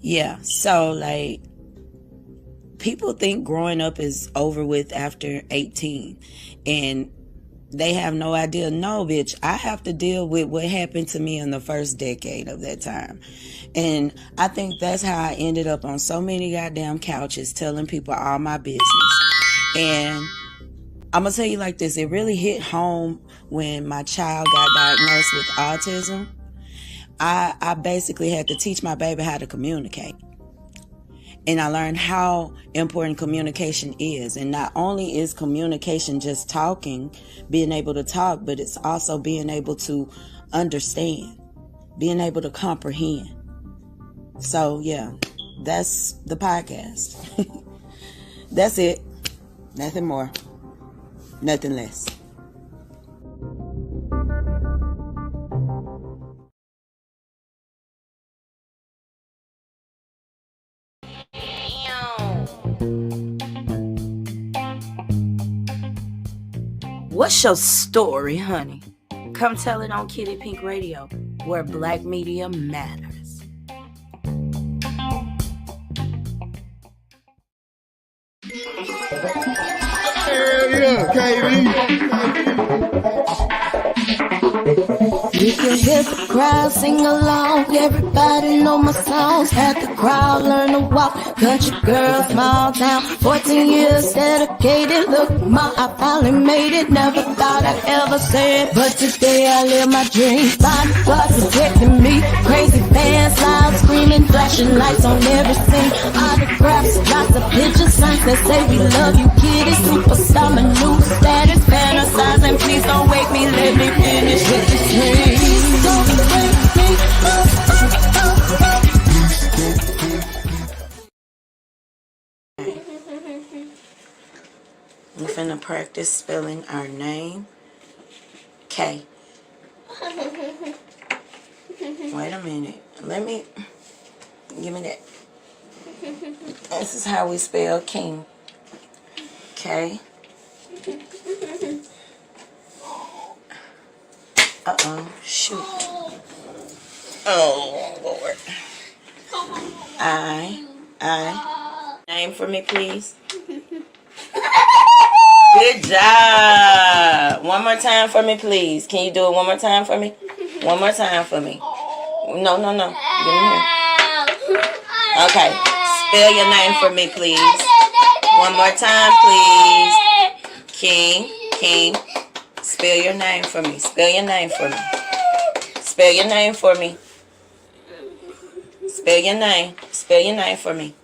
Yeah, so like people think growing up is over with after 18, and they have no idea. No, bitch, I have to deal with what happened to me in the first decade of that time. And I think that's how I ended up on so many goddamn couches telling people all my business. And I'm gonna tell you like this, it really hit home when my child got diagnosed with autism. I basically had to teach my baby how to communicate. And I learned how important communication is. And not only is communication just talking, being able to talk, but it's also being able to understand, being able to comprehend. So, yeah, that's the podcast. That's it. Nothing more, nothing less. What's your story, honey? Come tell it on Kitty Pink Radio, where black media matters. Hell yeah, You can hear the crowd sing along. Everybody know my songs. Had the crowd learn to walk. Country girl, small town. 14 years dedicated. Look, ma, I finally made it. Never thought I'd ever say it, but today I live my dream. Bodyguard protecting me. Crazy fans, loud screaming, flashing lights on every scene. Autographs, lots of pictures, signs that say we love you, kitty. Superstar, my new status, fantasizing. Please don't wake me, let me finish with this dream. Don't wake me up, We're finna practice spelling our name. K. Wait a minute. Give me that. This is how we spell king. K. Shoot. Oh, Lord. I. Name for me, please. Good job. One more time for me, please. Can you do it one more time for me? One more time for me. No. Give me here. Okay. Spell your name for me, please. One more time, please. King. Spell your name for me. Spell your name for me. Spell your name for me. Spell your name. Spell your name for me.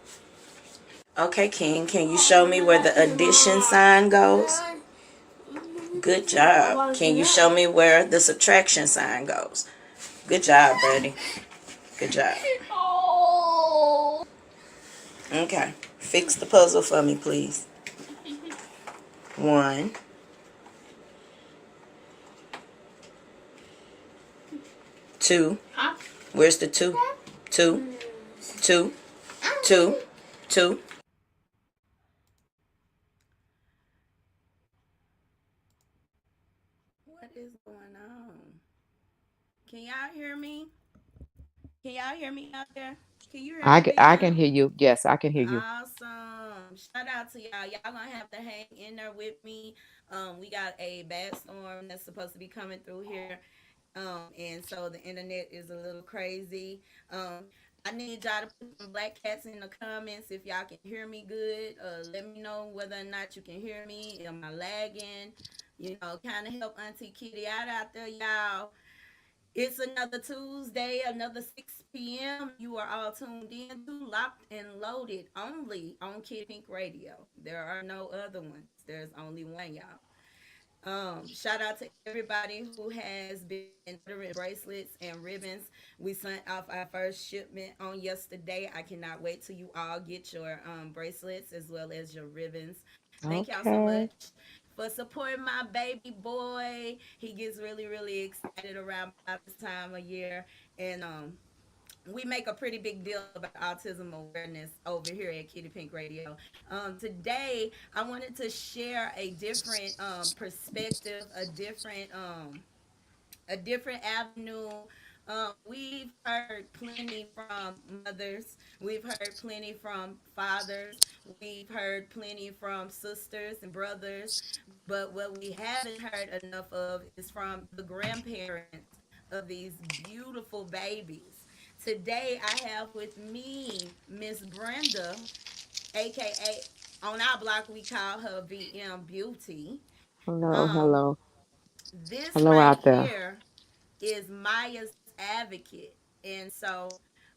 Okay, King, can you show me where the addition sign goes? Good job. Can you show me where the subtraction sign goes? Good job, buddy. Good job. Okay, fix the puzzle for me, please. 1, 2. Where's the 2? 2. What is going on? Can y'all hear me? Can y'all hear me out there? Can you hear me, Big I can Mama? hear you. Yes, I can hear you. Awesome. Shout out to y'all. Y'all gonna have to hang in there with me. We got a bad storm that's supposed to be coming through here. And so the internet is a little crazy. I need y'all to put some black cats in the comments if y'all can hear me good. Let me know whether or not you can hear me. Am I lagging? Kind of help Auntie Kitty out there, y'all. It's another Tuesday, another 6 p.m. You are all tuned in to Locked and Loaded only on Kid Pink Radio. There are no other ones. There's only one, y'all. Shout out to everybody who has been ordering bracelets and ribbons. We sent off our first shipment on yesterday. I cannot wait till you all get your bracelets as well as your ribbons. Thank y'all so Okay. much for supporting my baby boy. He gets really, really excited around about this time of year. And we make a pretty big deal about autism awareness over here at Kitty Pink Radio. Today, I wanted to share a different perspective, a different avenue We've heard plenty from mothers. We've heard plenty from fathers. We've heard plenty from sisters and brothers. But what we haven't heard enough of is from the grandparents of these beautiful babies. Today, I have with me Miss Brenda, aka on our block we call her VM Beauty. Hello, Um, hello, this hello right out there. here is Maya's advocate. And so,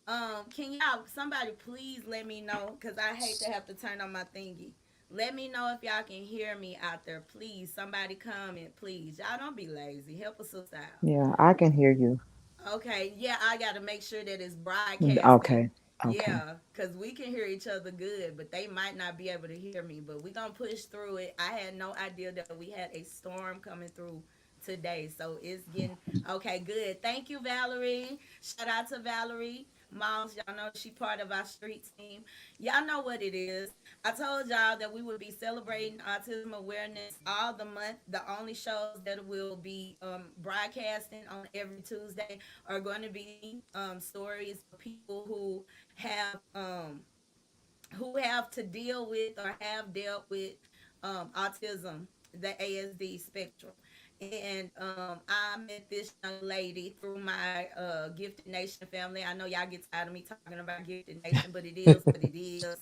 can y'all, somebody please let me know, because I hate to have to turn on my thingy. Let me know if y'all can hear me out there. Please, somebody comment, please. Y'all don't be lazy. Help us out. Yeah, I can hear you. Okay, yeah, I got to make sure that it's broadcasting. Okay, okay. Yeah, because we can hear each other good, but they might not be able to hear me. But we're going to push through it. I had no idea that we had a storm coming through today. So it's getting okay, good. Thank you, Valerie. Shout out to Valerie Moss. Y'all know she part of our street team. Y'all know what it is. I told y'all that we would be celebrating autism awareness all the month. The only shows that will be broadcasting on every Tuesday are going to be stories of people who have to deal with or have dealt with autism, the ASD spectrum. And I met this young lady through my Gifted Nation family. I know y'all get tired of me talking about Gifted Nation, but it is what it is.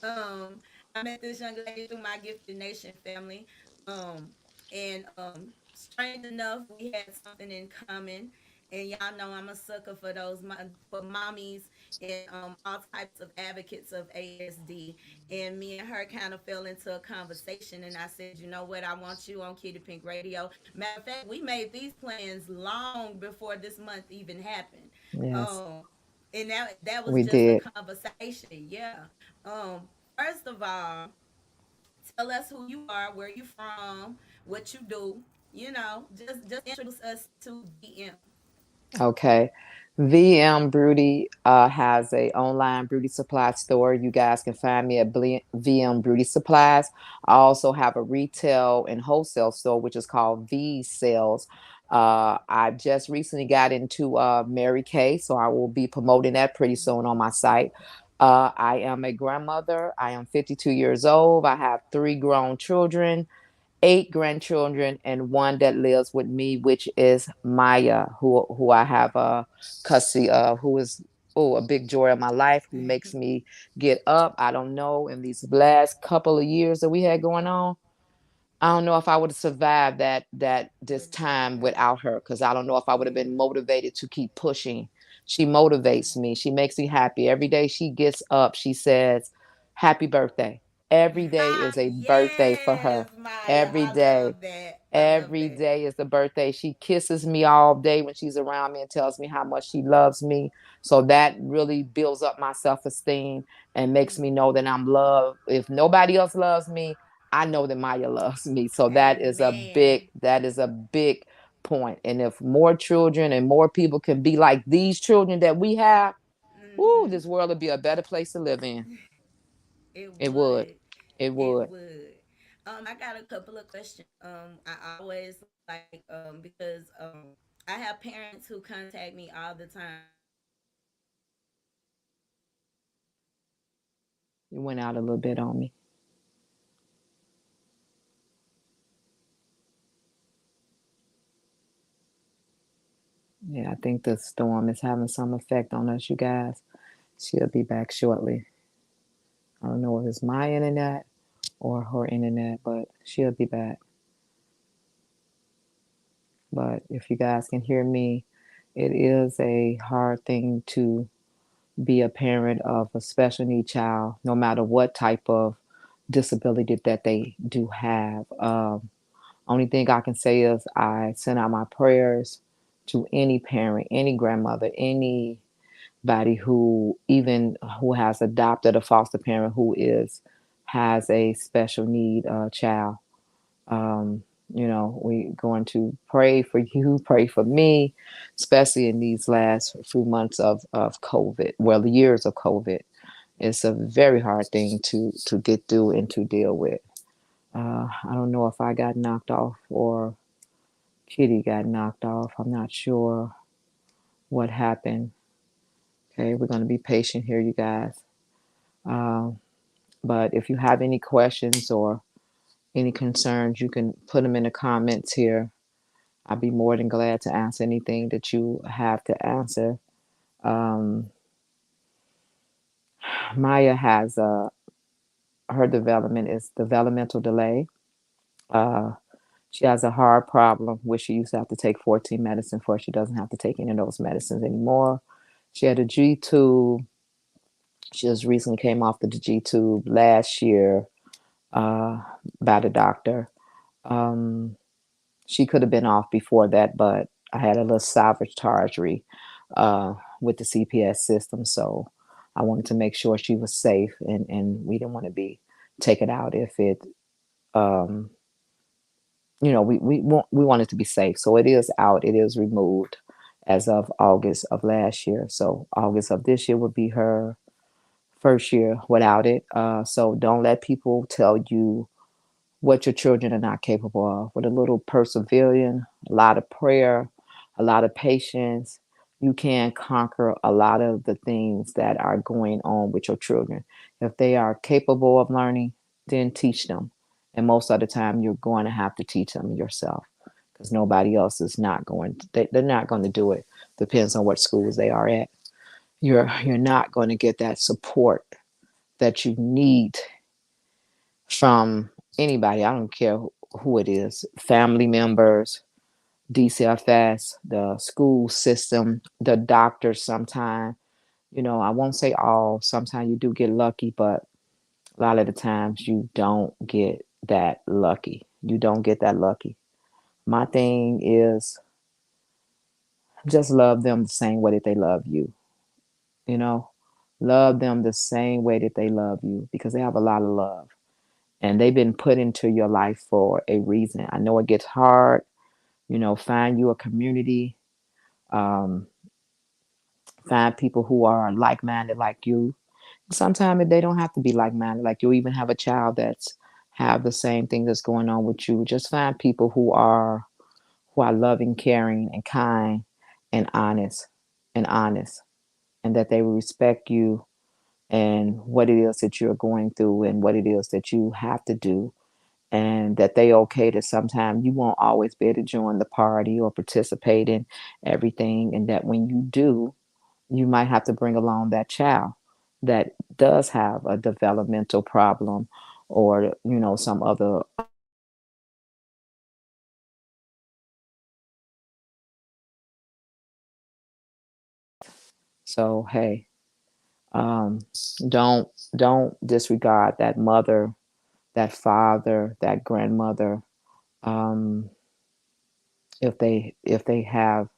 I met this young lady through my Gifted Nation family. Um, and strange enough, we had something in common. And y'all know I'm a sucker for for mommies and all types of advocates of ASD. And me and her kind of fell into a conversation. And I said, you know what? I want you on Kitty Pink Radio. Matter of fact, we made these plans long before this month even happened. Yes, Um, and that was we just a did. conversation. Yeah. Um, First of all, tell us who you are, where you from, what you do. Just introduce us to VM. Okay. VM Beauty has a online beauty supply store. You guys can find me at VM Beauty Supplies. I also have a retail and wholesale store, which is called V Sales. I just recently got into Mary Kay, so I will be promoting that pretty soon on my site. I am a grandmother. I am 52 years old. I have three grown children, eight grandchildren, and one that lives with me, which is Maya, who I have custody of, who is a big joy of my life, who makes me get up. I don't know, in these last couple of years that we had going on, I don't know if I would have survived that this time without her, because I don't know if I would have been motivated to keep pushing. She motivates me. She makes me happy. Every day she gets up, she says, "Happy birthday." Every day is a birthday for Yes, her. Maya, Every I day. love that. I love Every that. day is the birthday. She kisses me all day when she's around me and tells me how much she loves me. So that really builds up my self-esteem and makes me know that I'm loved. If nobody else loves me, I know that Maya loves me. So Amen. that is a big point. And if more children and more people can be like these children that we have, ooh, Mm-hmm. this world would be a better place to live in. It It would. would. It It would. would. I got a couple of questions. I always like because I have parents who contact me all the time You went out a little bit on me. Yeah, I think the storm is having some effect on us, you guys. She'll be back shortly. I don't know if it's my internet or her internet, but she'll be back. But if you guys can hear me, it is a hard thing to be a parent of a special need child, no matter what type of disability that they do have. Only thing I can say is I send out my prayers to any parent, any grandmother, anybody who even who has adopted a foster parent who is has a special need child. Um, we going to pray for you, pray for me, especially in these last few months of COVID, well, the years of COVID. It's a very hard thing to get through and to deal with. I don't know if I got knocked off or Kitty got knocked off. I'm not sure. what happened. Okay, we're going to be patient here, you guys. Um, but if you have any questions or any concerns, you can put them in the comments here. I'd be more than glad to answer anything that you have to answer. Um, Maya has her development is developmental delay. Uh, she has a hard problem where she used to have to take 14 medicine for. She doesn't have to take any of those medicines anymore. She had a G tube. She just recently came off the G tube last year uh, by the doctor. Um, she could have been off before that, but I had a little sabotage uh, with the CPS system, so I wanted to make sure she was safe, and we didn't want to be taken out if it, um, we want it to be safe. So it is out. It is removed as of August of last year. So August of this year would be her first year without it. So don't let people tell you what your children are not capable of. With a little perseverance, a lot of prayer, a lot of patience, you can conquer a lot of the things that are going on with your children. If they are capable of learning, then teach them. And most of the time, you're going to have to teach them yourself because nobody else is not going to, they're not going to do it. Depends on what schools they are at. You're not going to get that support that you need from anybody. I don't care who it is, family members, DCFS, the school system, the doctors. Sometimes, I won't say all. Sometimes you do get lucky, but a lot of the times you don't get that lucky. You don't get that lucky. My thing is just love them the same way that they love you. You know, love them the same way that they love you because they have a lot of love and they've been put into your life for a reason. I know it gets hard, find you a community, um, find people who are like minded like you. Sometimes they don't have to be like minded like you. Even have a child that's have the same thing that's going on with you. Just find people who are loving, caring, and kind, and honest, and that they will respect you and what it is that you're going through and what it is that you have to do and that they okay that sometimes you won't always be able to join the party or participate in everything and that when you do you might have to bring along that child that does have a developmental problem or some other so hey, um don't don't disregard that mother, that father, that grandmother, um if they have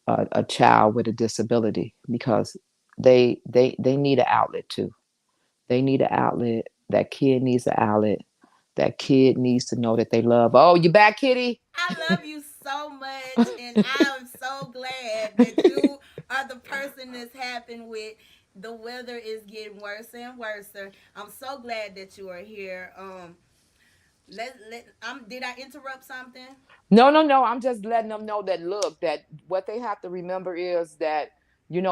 a child with a disability because they need an outlet too. They need an outlet. That kid needs an outlet. That kid needs to know that they love. Oh, you back, kitty? I love you so much, and I'm so glad that you are the person that's happened with. The weather is getting worse and worse. I'm so glad that you are here. Did I interrupt something? No, no, no. I'm just letting them know that look, that what they have to remember is that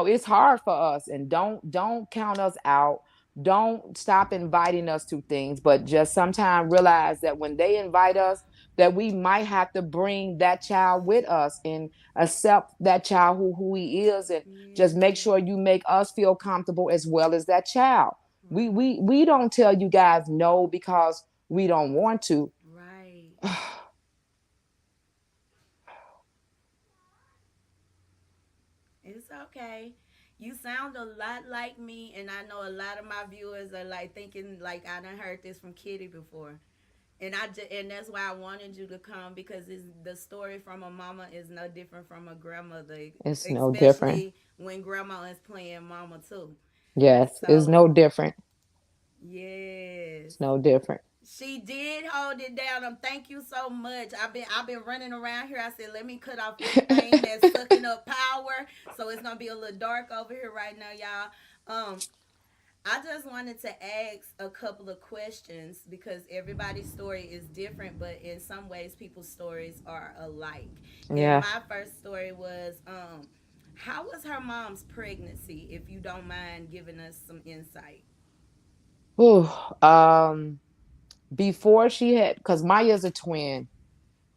it's hard for us, and don't count us out. Don't stop inviting us to things, but just sometimes realize that when they invite us, that we might have to bring that child with us and accept that child who he is, and just make Yeah. sure you make us feel comfortable as well as that child. We Right. we we don't tell you guys no because we don't want to. Right. It's okay. You sound a lot like me, and I know a lot of my viewers are like thinking like I done heard this from Kitty before. And that's why I wanted you to come because the story from a mama is no different from a grandmother, It's no different. especially when grandma is playing mama too. Yes, it's So no different. yes, It's no different. she did hold it down. Thank you so much. I've been running around here. I said let me cut off anything that's sucking up power, so it's gonna be a little dark over here right now, y'all. I just wanted to ask a couple of questions because everybody's story is different, but in some ways, people's stories are alike. And Yeah. my first story was How was her mom's pregnancy, if you don't mind giving us some insight? Ooh, um, before she had, because Maya's a twin.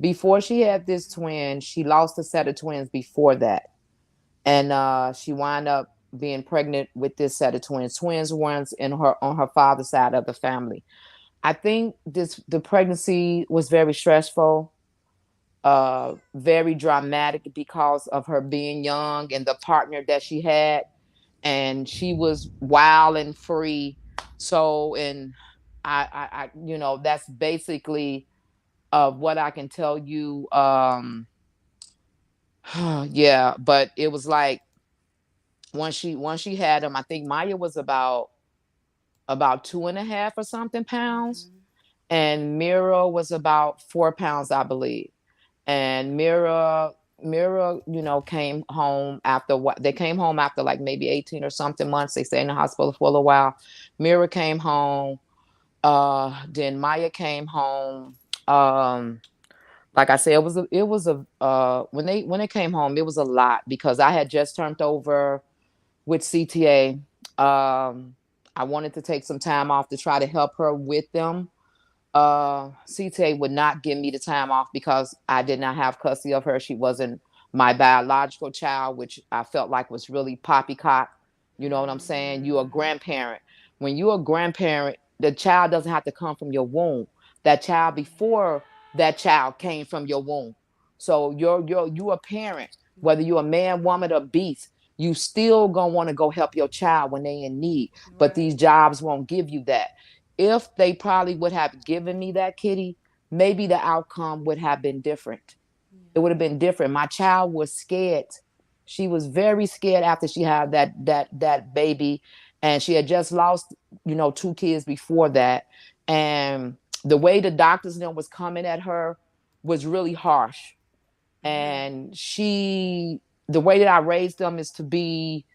Before she had this twin, she lost a set of twins before that, and she wound up being pregnant with this set of twins. Twins ones in her on her father's side of the family. I think the pregnancy was very stressful, very dramatic because of her being young and the partner that she had, and she was wild and free. So, and that's basically what I can tell you. Yeah, but it was like once she had him, I think Maya was about 2.5 or something pounds, Mm-hmm. and Mira was about 4 pounds, I believe. And Mira, came home after what they came home after like maybe 18 or something months. They stayed in the hospital for a little while. Mira came home. Then Maya came home. Like I said, when they came home, it was a lot because I had just turned over with CTA. I wanted to take some time off to try to help her with them. CTA would not give me the time off because I did not have custody of her. She wasn't my biological child, which I felt like was really poppycock. You know what I'm saying? You're a Mm-hmm. grandparent. When you're a grandparent, the child doesn't have to come from your womb. That child before that child came from your womb. So you're a parent, whether you're a man, woman, or beast. You still gonna want to go help your child when they in need. But these Right. jobs won't give you that. If they probably would have given me that kitty, maybe the outcome would have been different. It would have been different. My child was scared. She was very scared after she had that baby, and she had just lost, 2 kids before that. And the way the doctors was coming at her was really harsh. Yeah. And the way that I raised them is to be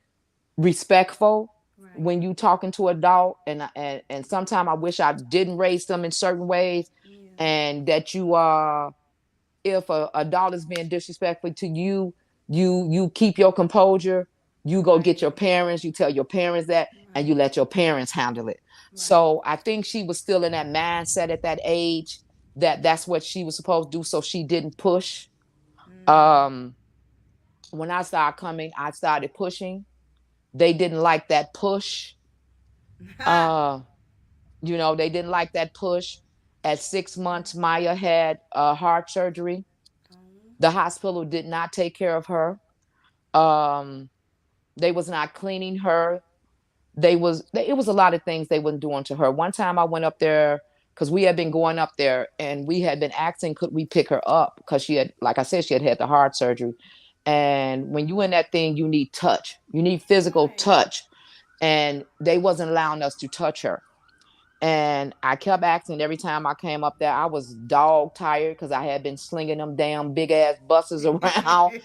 respectful Right. when you talking to adult, and sometimes I wish I didn't raise them in certain ways, Yeah. and that if a adult is being disrespectful to you, you keep your composure. You go get Right. your parents, you tell your parents that, and you Right. let your parents handle it. Right. So I think she was still in that mindset at that age, that that's what she was supposed to do, so she didn't push. Mm-hmm. um when I started coming, I started pushing. They didn't like that push. Ha. uh they didn't like that push. At 6 months, Maya had heart surgery. Oh. The hospital did not take care of her. um they was not cleaning her. It was a lot of things they wasn't doing to her. One time I went up there because we had been going up there, and we had been asking could we pick her up, because she had, like I said, she had the heart surgery. And when you in that thing, you need touch, you need physical Right. touch, and they wasn't allowing us to touch her. And I kept asking every time I came up there. I was dog tired because I had been slinging them damn big ass buses around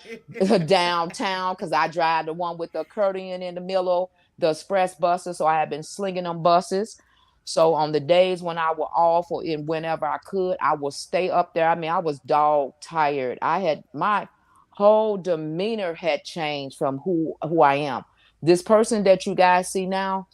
downtown, because I drive the one with the accordion in the middle, the express buses. So I had been slinging them buses. So on the days when I was off, or in whenever I could, I would stay up there. I mean, I was dog tired. I had my whole demeanor had changed from who I am. This person that you guys see now,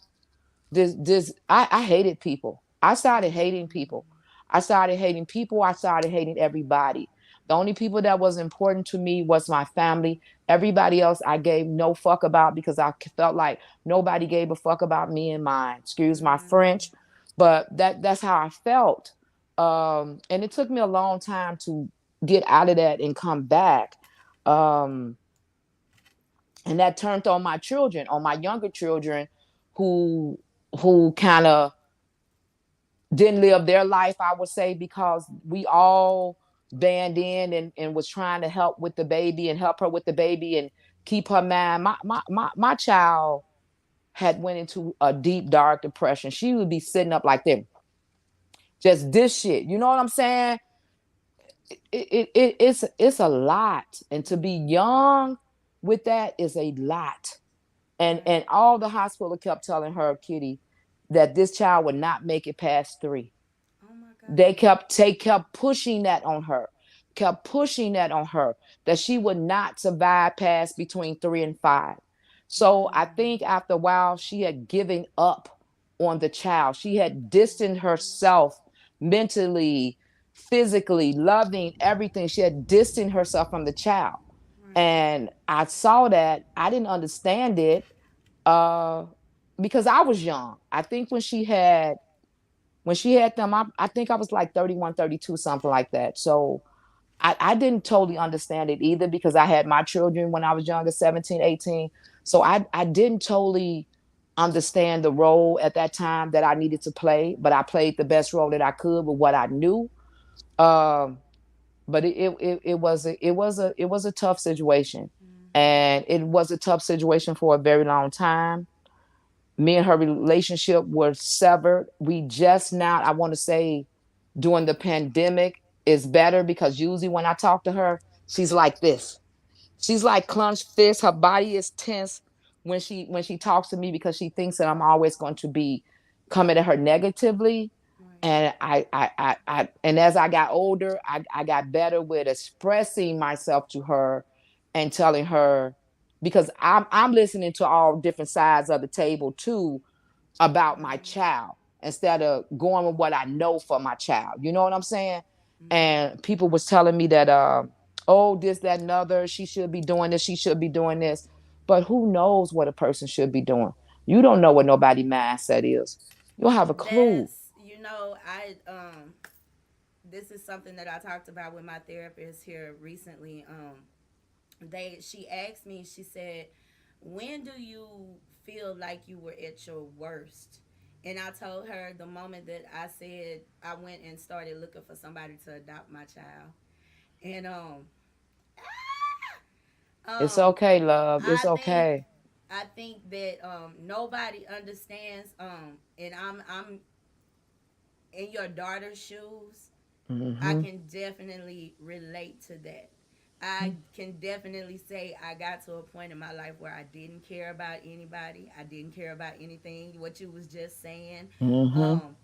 I hated people. I started hating people. I started hating people. I started hating everybody. The only people that was important to me was my family. Everybody else I gave no fuck about, because I felt like nobody gave a fuck about me and mine. Excuse my Mm-hmm. French, but that's how I felt. And it took me a long time to get out of that and come back. Um, and that turned on my children, on my younger children, who kind of didn't live their life, I would say, because we all band in and was trying to help with the baby and help her with the baby and keep her mind. My child had went into a deep dark depression. She would be sitting up like this, just this shit, you know what I'm saying? It's a lot, and to be young with that is a lot. And Right. all the hospital kept telling her, Kitty, that this child would not make it past 3. Oh my They God. kept pushing that on her. kept pushing that on her, that she would not survive past between 3 and 5. So I think after a while, she had given up on the child. She had distanced herself mentally, physically, loving everything. She had distanced herself from the child. And I saw that. I didn't understand it uh, because I was young. I think when she had them, I think I was like 31, 32, something like that. So I didn't totally understand it either because I had my children when I was younger, 17, 18. So I didn't totally understand the role at that time that I needed to play, but I played the best role that I could with what I knew. Um, but it was a tough situation, and it was a tough situation for a very long time. Me and her relationship was severed. We just now, I want to say, during the pandemic is better because usually when I talk to her, she's like this. She's like clenched fist. Her body is tense when she talks to me because she thinks that I'm always going to be coming at her negatively. And and as I got older, I got better with expressing myself to her and telling her, because I'm listening to all different sides of the table too about my child instead of going with what I know for my child. You know what I'm saying? And people was telling me that oh, this, that, and other, she should be doing this, she should be doing this. But who knows what a person should be doing? You don't know what nobody mindset is. You don't have a clue. That's, you know, this is something that I talked about with my therapist here recently. She asked me, she said, when do you feel like you were at your worst? And I told her the moment that I said I went and started looking for somebody to adopt my child. And It's um okay, love. It's I think okay. I think that nobody understands, and I'm in your daughter's shoes. I Mm-hmm. can definitely relate to that. I can definitely say I got to a point in my life where I didn't care about anybody. I didn't care about anything. What you was just saying. Mm-hmm. Um,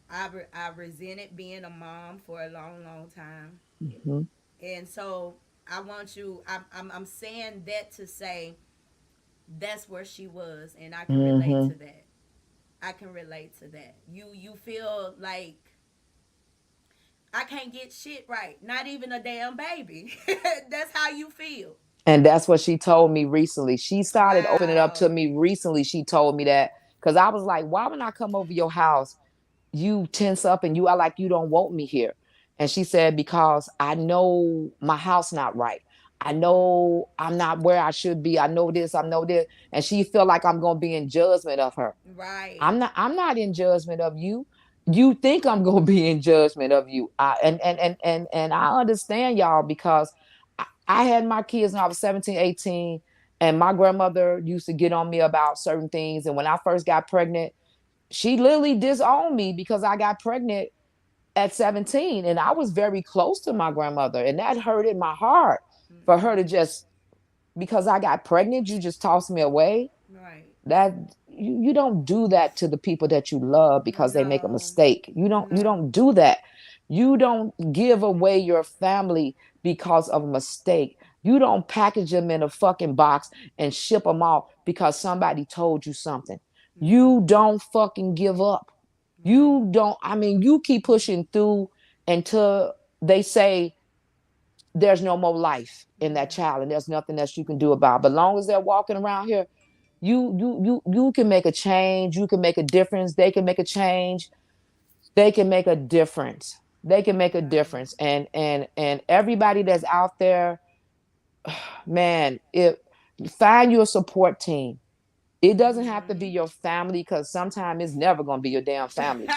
I resented being a mom for a long, long time, Mm-hmm. and so I want you. I'm saying that to say that's where she was, and I can relate Mm-hmm. to that. I can relate to that. You feel like I can't get shit right. Not even a damn baby. That's how you feel. And that's what she told me recently. She started opening up to Wow. me recently. She told me that because I was like, why when I come over your house, you tense up and you are like, you don't want me here. And she said, because I know my house not right. I know I'm not where I should be. I know this, I know this. And she feel like I'm going to be in judgment of her. Right. I'm not in judgment of you. You think I'm gonna be in judgment of you. And I understand y'all because I had my kids when I was 17, 18, and my grandmother used to get on me about certain things. And when I first got pregnant, she literally disowned me because I got pregnant at 17. And I was very close to my grandmother. And that hurted my heart for her to just, because I got pregnant, you just tossed me away. Right. That you don't do that to the people that you love because they make a No. mistake. You No. don't do that. You don't give away your family because of a mistake. You don't package them in a fucking box and ship them off because somebody told you something. You don't fucking give up. Right. You don't, I mean, you keep pushing through until they say there's no more life in that child and there's nothing else you can do about it. But long as they're walking around here, you can make a change. You can make a difference. They can make a change. They can make a difference. They can make a Right. difference. And everybody that's out there, man, it find you a support team. It doesn't have to be your family because sometimes it's never gonna be your damn family.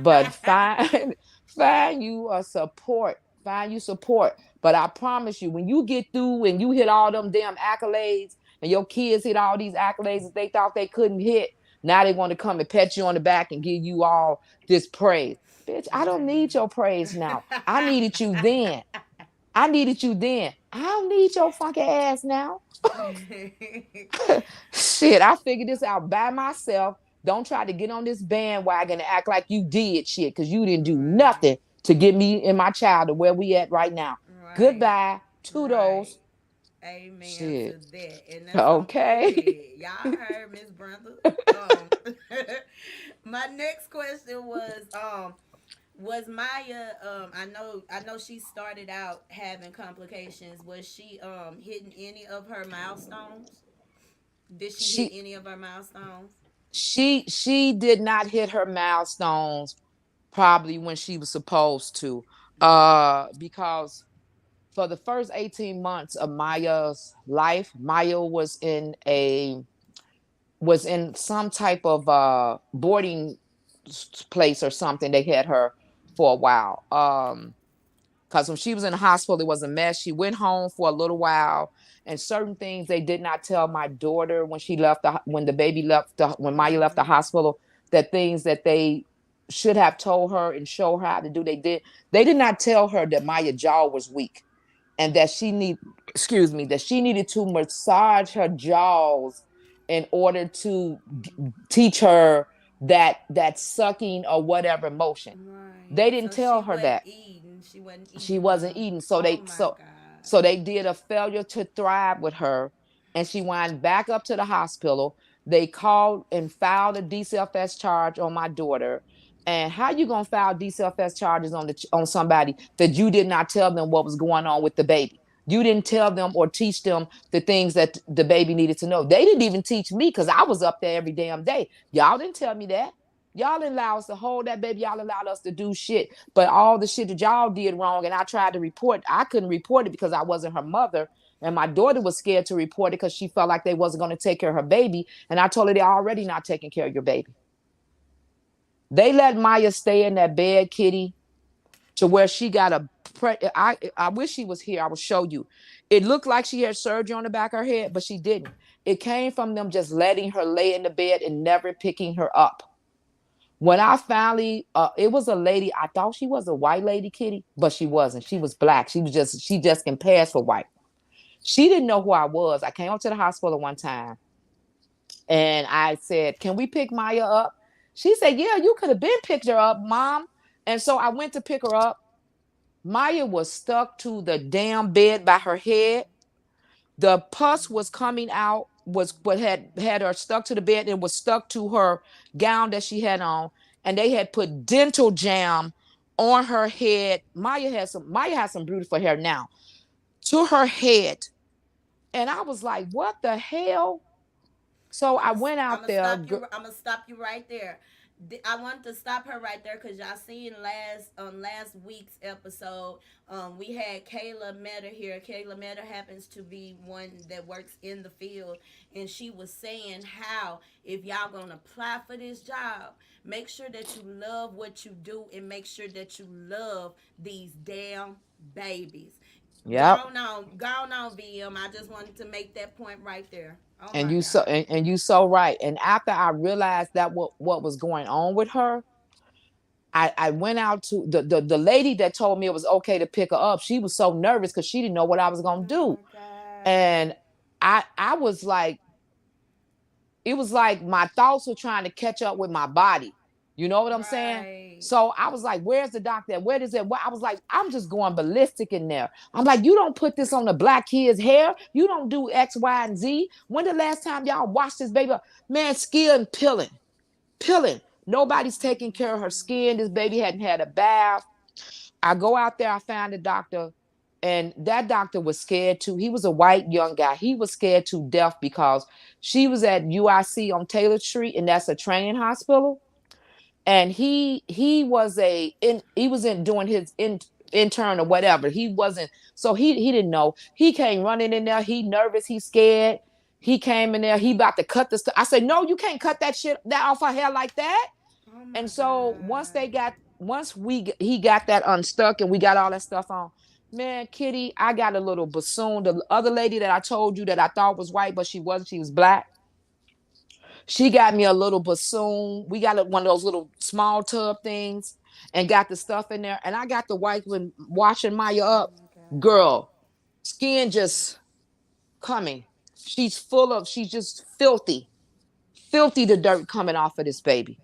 But find find you a support. Find you support. But I promise you, when you get through and you hit all them damn accolades, and your kids hit all these accolades that they thought they couldn't hit, now they want to come and pet you on the back and give you all this praise. Bitch, I don't need your praise now. I needed you then. I needed you then. I don't need your funky ass now. Shit, I figured this out by myself. Don't try to get on this bandwagon and act like you did shit because you didn't do Right. nothing to get me and my child to where we at right now. Right. Goodbye. Right. Toodles. Amen to Shit. that. And that's on Okay. period. Y'all heard Miss Brenda. Um my next question was Maya I know she started out having complications. Was she hitting any of her milestones? Did she hit she any of her milestones? she did not hit her milestones probably when she was supposed to. Mm. Because for the first 18 months of Maya's life, Maya was in some type of boarding place or something. They had her for a while. Because when she was in the hospital, it was a mess. She went home for a little while, and certain things they did not tell my daughter when she left when the baby left when Maya left the Mm-hmm. hospital, that things that they should have told her and show her how to do, they did not tell her that Maya's jaw was weak, and that she needed to massage her jaws in order to teach her that sucking or whatever motion. Right. They didn't So she tell her wasn't that. eating. She wasn't She eating wasn't enough. eating, Oh my God. so they did a failure to thrive with her, and she went back up to the hospital. They called and filed a DCFS charge on my daughter. And how you gonna file DCFS charges on somebody that you did not tell them what was going on with the baby? You didn't tell them or teach them the things that the baby needed to know. They didn't even teach me, because I was up there every damn day. Y'all didn't tell me that. Y'all didn't allow us to hold that baby. Y'all allowed us to do shit. But all the shit that y'all did wrong, and I tried to report, I couldn't report it because I wasn't her mother. And my daughter was scared to report it because she felt like they wasn't going to take care of her baby. And I told her, they're already not taking care of your baby. They let Maya stay in that bed, Kitty, to where she got I wish she was here. I will show you. It looked like she had surgery on the back of her head, but she didn't. It came from them just letting her lay in the bed and never picking her up. When I finally, it was a lady. I thought she was a white lady, Kitty, but she wasn't. She was black. She just can pass for white. She didn't know who I was. I came up to the hospital one time and I said, "Can we pick Maya up?" She said, "Yeah, you could have been picked her up, Mom." And so I went to pick her up. Maya was stuck to the damn bed by her head. The pus was coming out, was what had her stuck to the bed, and was stuck to her gown that she had on, and they had put dental jam on her head. Maya has some beautiful hair now, to her head. And I was like, what the hell? So I went I'm out gonna there. stop you. I'm gonna stop you right there. I wanted to stop her right there because y'all seen last week's episode. We had Kayla Metter here. Kayla Metter happens to be one that works in the field, and she was saying how if y'all gonna apply for this job, make sure that you love what you do and make sure that you love these damn babies. Yep. Go on, VM. I just wanted to make that point right there. Oh And my you so God. and you so right. And after I realized that what was going on with her, I went out to the lady that told me it was okay to pick her up. She was so nervous because she didn't know what I was gonna Oh do. my God. And I was like, it was like my thoughts were trying to catch up with my body. You know what I'm saying? Right. So I was like, where's the doctor? Where is it? I was like, I'm just going ballistic in there. I'm like, you don't put this on the black kid's hair. You don't do X, Y, and Z. When the last time y'all washed this baby up? Man, skin peeling. Nobody's taking care of her skin. This baby hadn't had a bath. I go out there, I found a doctor, and that doctor was scared too. He was a white young guy. He was scared to death because she was at UIC on Taylor Street, and that's a training hospital. And he was in doing his intern or whatever. He wasn't, so he didn't know. He came running in there. He nervous. He scared. He came in there. He about to cut this. I said, no, you can't cut that off her hair like that. Oh my And so God. once we he got that unstuck and we got all that stuff on, man, Kitty, I got a little bassoon. The other lady that I told you that I thought was white, but she wasn't, she was black. She got me a little bassoon. We got one of those little small tub things and got the stuff in there. And I got the wipe when washing Maya Oh up. my God. Girl, skin just coming. She's just filthy the dirt coming off of this baby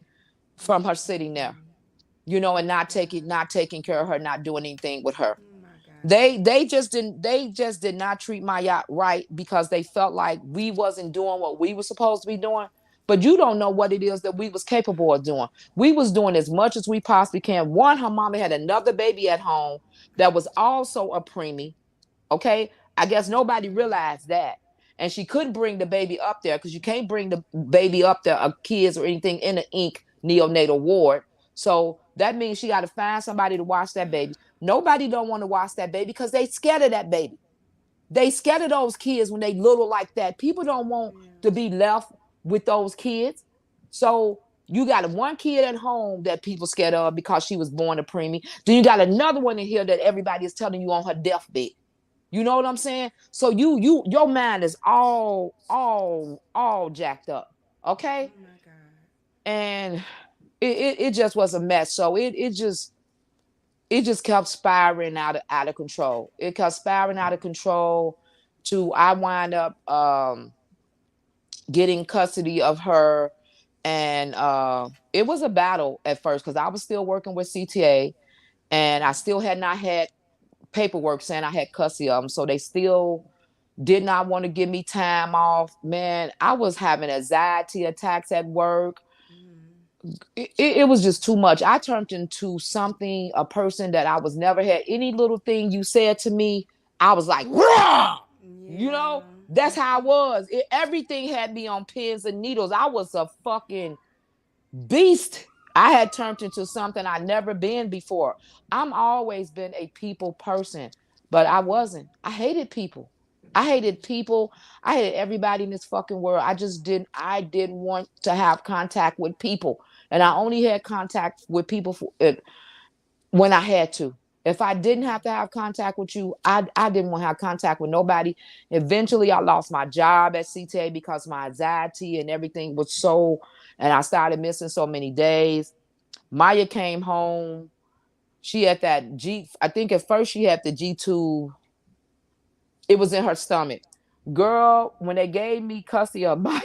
from her sitting there, Oh and my God. not taking care of her, not doing anything with her. Oh my They just did not treat Maya right because they felt like we wasn't doing what we were supposed to be doing. But you don't know what it is that we was capable of doing. We was doing as much as we possibly can. One, her mama had another baby at home that was also a preemie. Okay. I guess nobody realized that. And she couldn't bring the baby up there because you can't bring the baby up there, kids or anything in the Inc. neonatal ward. So that means she got to find somebody to watch that baby. Nobody don't want to watch that baby because they scared of that baby. They scared of those kids when they little like that. People don't want to be left with those kids. So you got one kid at home that people scared of because she was born a preemie. Then you got another one in here that everybody is telling you on her deathbed. You know what I'm saying? So your mind is all jacked up. Okay. Oh my God. And it just was a mess. So it just kept spiraling out of control. It kept spiraling out of control to I wind up getting custody of her. And it was a battle at first because I was still working with CTA and I still had not had paperwork saying I had custody of them. So they still did not want to give me time off. Man, I was having anxiety attacks at work. It was just too much. I turned into something, a person that I was never had. Any little thing you said to me, I was like, "Rah!" You Yeah. know, that's how I was. Everything had me on pins and needles. I was a fucking beast. I had turned into something I never been before. I'm always been a people person, but I wasn't. I hated people. I hated people. I hated everybody in this fucking world. I didn't want to have contact with people. And I only had contact with people when I had to. If I didn't have to have contact with you, I didn't want to have contact with nobody. Eventually, I lost my job at CTA because my anxiety and everything was so, and I started missing so many days. Maya came home. She had that I think at first she had the G2, it was in her stomach. Girl, when they gave me custody of Maya,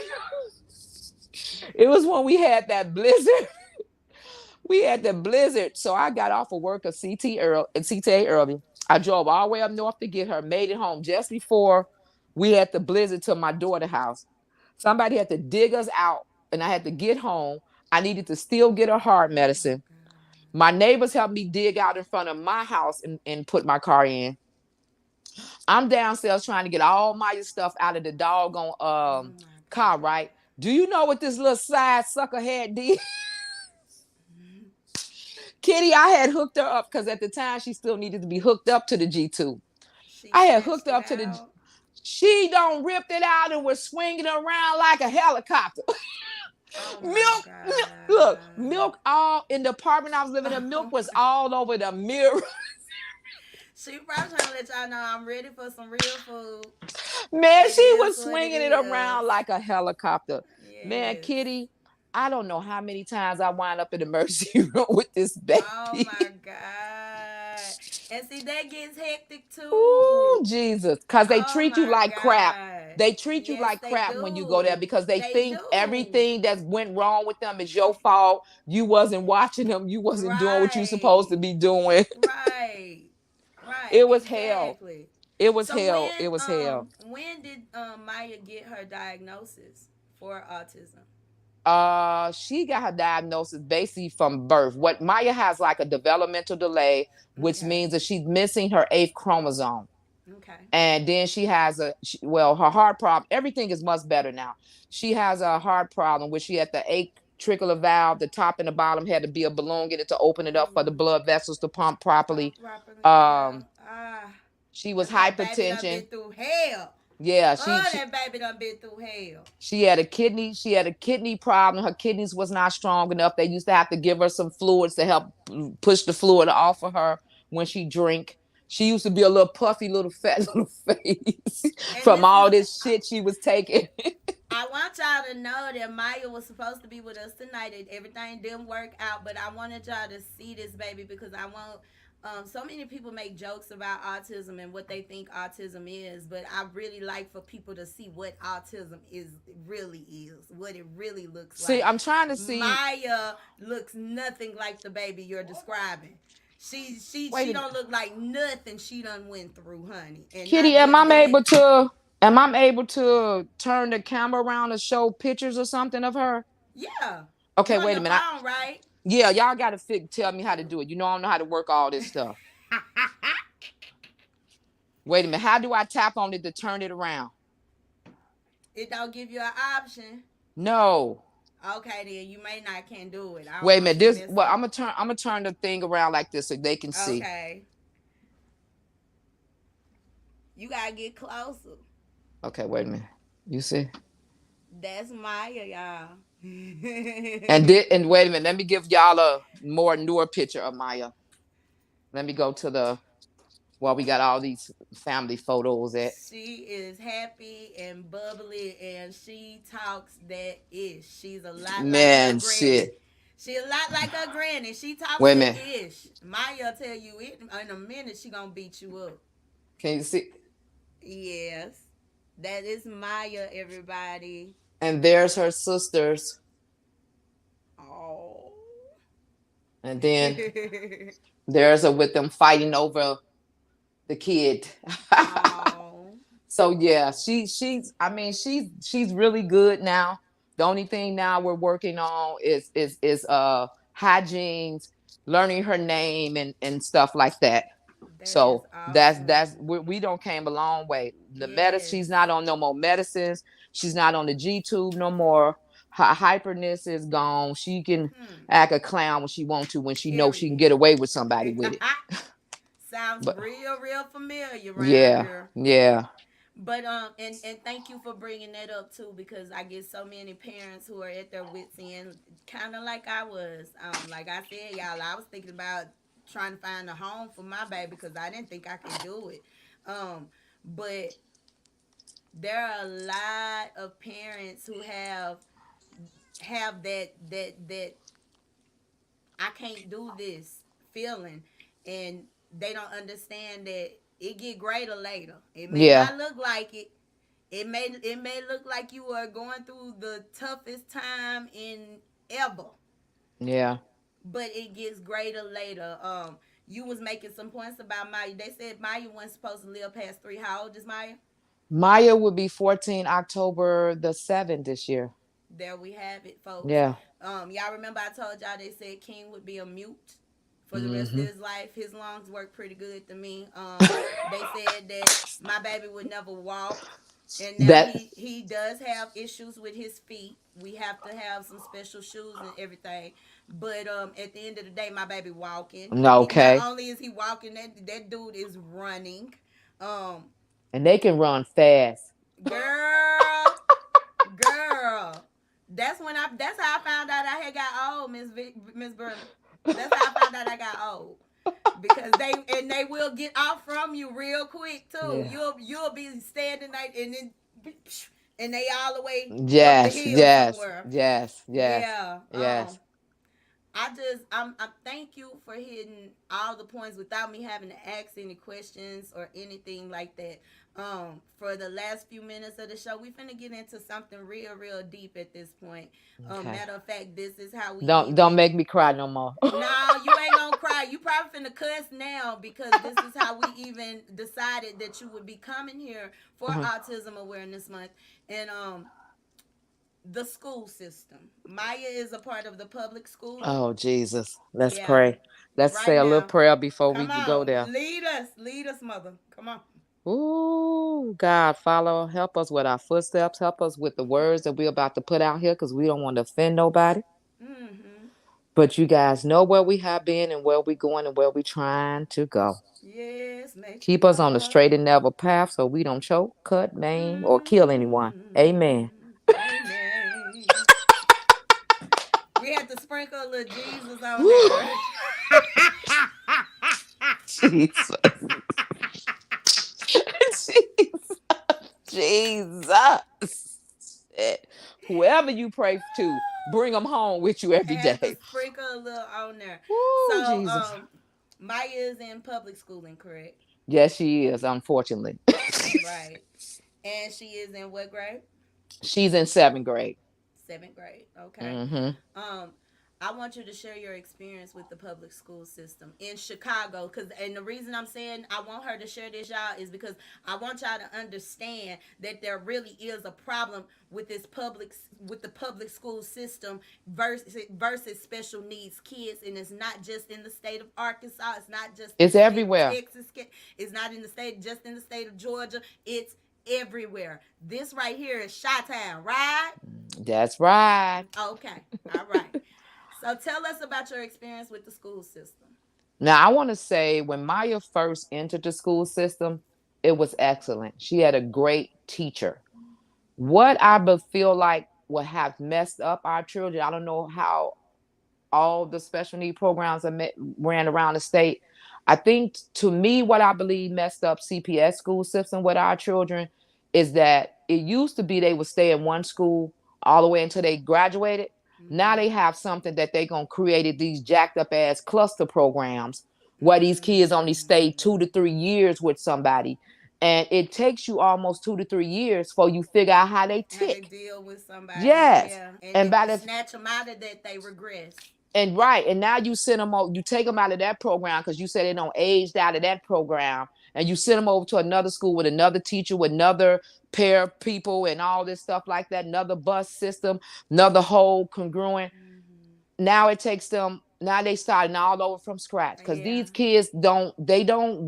it was when we had that blizzard. We had the blizzard. So I got off of work at CTA early. I drove all the way up north to get her, made it home just before we had the blizzard to my daughter's house. Somebody had to dig us out, and I had to get home. I needed to still get her heart medicine. My neighbors helped me dig out in front of my house and put my car in. I'm downstairs trying to get all my stuff out of the doggone car, right? Do you know what this little side sucker head did? Kitty, I had hooked her up because at the time she still needed to be hooked up to the G2. She I had snatched hooked her it up to the. out. She don't ripped it out and was swinging around like a helicopter. Oh my milk, look, God. milk all in the apartment I was living in. Milk was all over the mirror. She probably trying to let y'all know I'm ready for some real food. Man, It she is was what it swinging it is. around like a helicopter. Man, Yes. Kitty, I don't know how many times I wind up in the emergency room with this Oh baby. my God. And see, that gets hectic Ooh, too. Jesus. Because they Oh treat you my like crap. God. They treat you Yes, like they crap when you go there do. because they They think do. everything that went wrong with them is your fault. You wasn't watching them. You wasn't doing what you supposed Right. to be doing. Right. Right. It was hell. Exactly. It was So hell. It was hell. when did Maya get her diagnosis for autism? She got her diagnosis basically from birth. What Maya has like a developmental delay, which Okay. means that she's missing her eighth chromosome. Okay. And then she has her heart problem. Everything is much better now. She has a heart problem where she had the atricular valve, the top and the bottom had to be a balloon, get it to open it up for the blood vessels to pump properly. Pump properly. Yeah. Um, Ah. she was Cause that baby done hypertension. been through hell. Yeah, Oh, that baby done been through hell. she had a kidney problem. Her kidneys was not strong enough. They used to have to give her some fluids to help push the fluid off of her when she drink. She used to be a little puffy, little fat little face And from this all is this shit she was taking. I want y'all to know that Maya was supposed to be with us tonight. And everything didn't work out, but I wanted y'all to see this baby because I want. So many people make jokes about autism and what they think autism is, but I really like for people to see what autism really is, what it really looks See, like. I'm trying to see. Maya looks nothing like the baby you're describing. Wait She a minute. don't look like nothing she done went through, honey. And Kitty, not just that. am I able to turn the camera around to show pictures or something of her? Yeah. You Okay, on wait a your minute. phone, right? Yeah, y'all got to tell me how to do it. You know, I don't know how to work all this stuff. Wait a minute. How do I tap on it to turn it around? It don't give you an option. No. Okay, then you may not can do it. I don't Wait a want minute. you to This mess well, up. I'm gonna turn the thing around like this so they can see. Okay. You gotta get closer. Okay, wait a minute. You see? That's Maya, y'all. And wait a minute. Let me give y'all a more newer picture of Maya. Let me go to the we got all these family photos at. She is happy and bubbly, and she talks that ish. She's a lot like her Man, granny. shit. She a lot like her granny. She talks Wait a that minute. ish. Maya tell you it in a minute. She gonna beat you up. Can you see? Yes, that is Maya. Everybody. And there's her sisters. Oh. And then there's her with them fighting over the kid. Oh. So yeah, she's really good now. The only thing now we're working on is hygiene, learning her name and stuff like that. That is So that's awesome. we don't came a long way. The Yes. she's not on no more medicines. She's not on the G tube no more. Her hyperness is gone. She can Hmm. act a clown when she wants to, when she knows she can Period. get away with somebody with it. Sounds But real familiar around yeah, here. yeah, But and thank you for bringing that up too, because I get so many parents who are at their wits end, kind of like I was. Like I said, y'all, I was thinking about trying to find a home for my baby because I didn't think I could do it. Um, but there are a lot of parents who have that I can't do this feeling, and they don't understand that it get greater later. It may yeah, not look like it. It may look like you are going through the toughest time in ever, yeah. but it gets greater later. You was making some points about Maya. They said Maya wasn't supposed to live past 3. How old is Maya? Maya would be 14 October the 7th this year. There we have it, folks. Yeah. Y'all remember I told y'all they said King would be a mute for the rest of Mm-hmm. his life. His lungs work pretty good to me. They said that my baby would never walk, and now That he does have issues with his feet. We have to have some special shoes and everything. But at the end of the day, my baby walking. no, He not okay. only is he walking, that dude is running. Um, And they can run fast. girl, girl. That's how I found out I had got old, Miss Brenda. That's how I found out I got old. Because they will get off from you real quick too. Yeah. You'll be standing there and then and they all the way up the Yes, hill yes, somewhere. yes, yes, Yeah. yes. I thank you for hitting all the points without me having to ask any questions or anything like that. For the last few minutes of the show, we finna get into something real deep at this point. Okay. Matter of fact, this is how we Don't even. make me cry no more. No, you ain't gonna cry. You probably finna cuss now because this is how we even decided that you would be coming here for Mhm. Autism Awareness Month. And the school system. Maya is a part of the public school. Oh Jesus. Let's Yeah, pray. Let's right say a little now. prayer before we Come go on, there. lead us, mother. Come on. Ooh, God, follow, help us with our footsteps. Help us with the words that we're about to put out here because we don't want to offend nobody. Mm-hmm. But you guys know where we have been and where we're going and where we're trying to go. Yes, make Keep it us on the hard. straight and narrow path so we don't choke, cut, maim, or kill anyone. Amen. Mm-hmm. Amen. We had to sprinkle a little Jesus on Woo. there. Jesus. Jesus. Jesus. Whoever you pray to, bring them home with you every Had to day. sprinkle a little on there. Woo, So, Jesus. Maya is in public schooling, correct? Yes, she is, unfortunately. Right. And she is in what grade? She's in 7th grade. 7th grade. Okay. Mm-hmm. Um, I want you to share your experience with the public school system in Chicago. And the reason I'm saying I want her to share this, y'all, is because I want y'all to understand that there really is a problem with the public school system versus special needs kids, and it's not just in the state of Arkansas. It's not just It's in everywhere. Texas. It's not in the state, just in the state of Georgia. It's everywhere. This right here is Chi-Town, right? That's right. Okay. All right. So tell us about your experience with the school system. Now, I want to say when Maya first entered the school system, it was excellent. She had a great teacher. What I feel like would have messed up our children, I don't know how all the special need programs are ran around the state. I think, to me, what I believe messed up CPS school system with our children is that it used to be they would stay in one school all the way until they graduated. Now they have something that they gonna created these jacked up ass cluster programs where these kids only stay 2 to 3 years with somebody, and it takes you almost 2 to 3 years for you figure out how they How they tick. deal with somebody. Yes, Yeah. And and if by you the snatch them out of that, they regress. and right, and now you send them you take them out of that program because you said they don't aged out of that program, and you send them over to another school with another teacher, with another pair of people, and all this stuff like that, another bus system, another whole congruent. Now it takes them. Now they starting all over from scratch because Yeah. these kids don't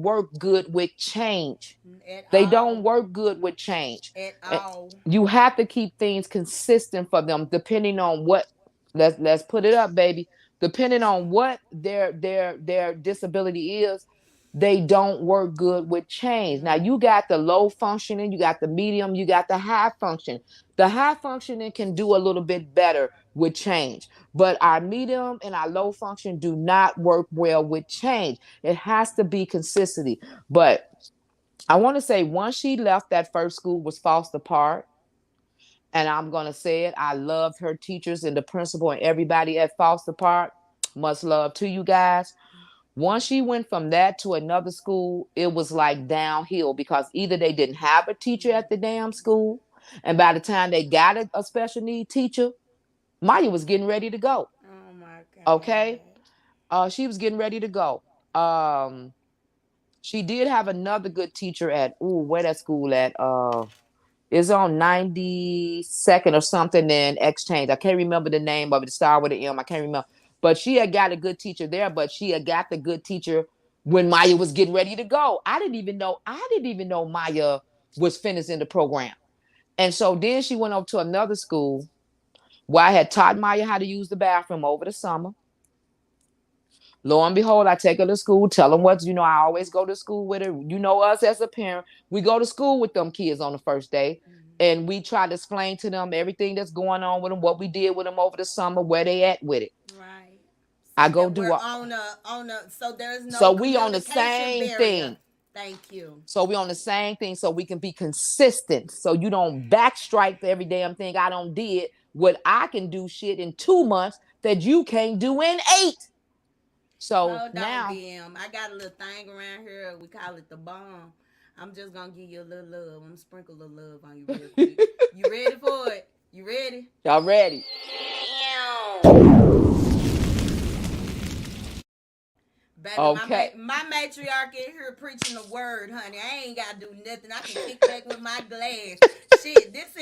work good with change. At They all. don't work good with change. At all. You have to keep things consistent for them, depending on what. Let's put it up, baby. Depending on what their disability is, they don't work good with change. Now you got the low functioning, you got the medium, you got the high function. The high functioning can do a little bit better with change, but our medium and our low function do not work well with change. It has to be consistency. But I want to say once she left, that first school was Foster Park. And I'm going to say it. I loved her teachers and the principal and everybody at Foster Park. Much love to you guys. Once she went from that to another school, it was like downhill because either they didn't have a teacher at the damn school, and by the time they got a special need teacher, Maya was getting ready to go. Oh my God. Okay. She was getting ready to go. She did have another good teacher at where that school at? It's on 92nd or something in Exchange. I can't remember the name of it. It started with an M. I can't remember. But she had got a good teacher there, but she had got the good teacher when Maya was getting ready to go. I didn't even know Maya was finishing the program. And so then she went over to another school where I had taught Maya how to use the bathroom over the summer. Lo and behold, I take her to school, tell them what, I always go to school with her. You know us as a parent, we go to school with them kids on the first day, and we try to explain to them everything that's going on with them, what we did with them over the summer, where they at with it. Right. I go do we're so there's no so we on the same barrier. thing. Thank you. So we on the same thing so we can be consistent. So you don't backstrike for every damn thing I don't did. What I can do shit in 2 months that you can't do in 8. So hold now, on, BM. I got a little thing around here. We call it the bomb. I'm just gonna give you a little love. I'm gonna sprinkle a little love on you real quick. You ready for it? You ready? Y'all ready? Baby, okay. my matriarch in here preaching the word, honey. I ain't gotta do nothing. I can kick back with my glass. Shit, this